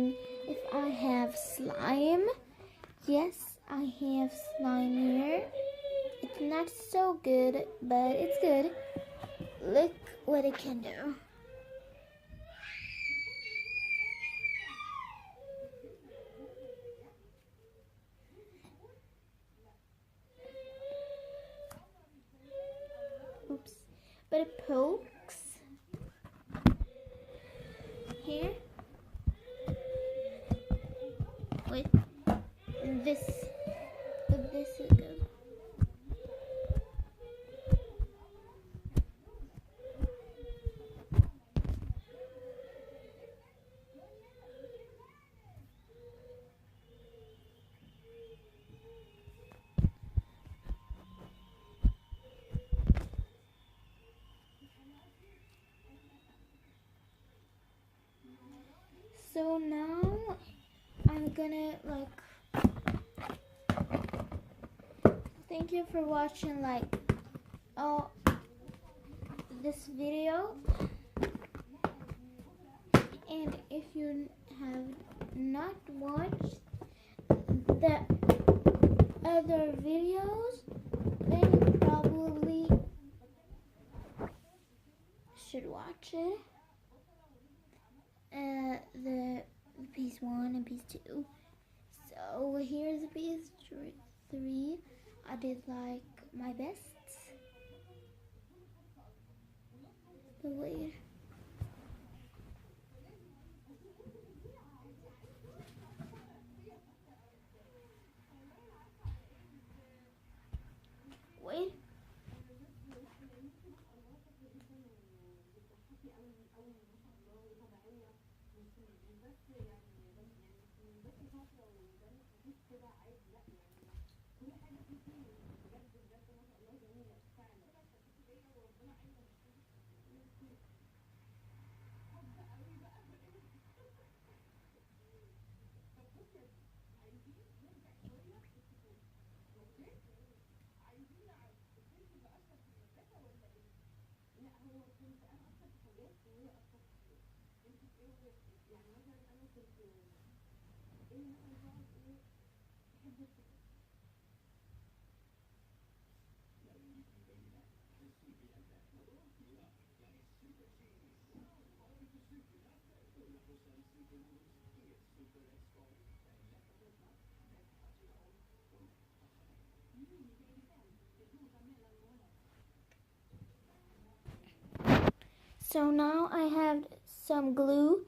asking if I have slime. Yes, I have slime here. It's not so good, but it's good. Look what it can do. Oops. But it pokes. Here. Wait. And this. But this is good. So now I'm gonna thank you for watching this video, and if you have not watched the other videos, then you probably should watch it. The piece 1 and piece 2. So here's the piece 3. I did my best. But wait. Wait. So now I have some glue.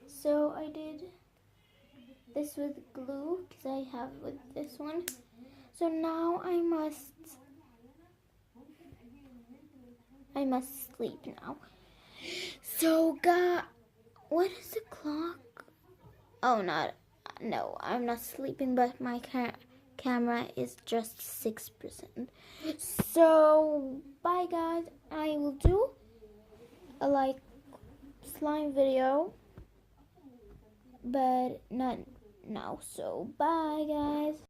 So I did this with glue because I have with this one. So now I must sleep now. So what is the clock? Oh, no, I'm not sleeping, but my camera is just 6%. So bye guys, I will do a slime video, but not now. So bye guys.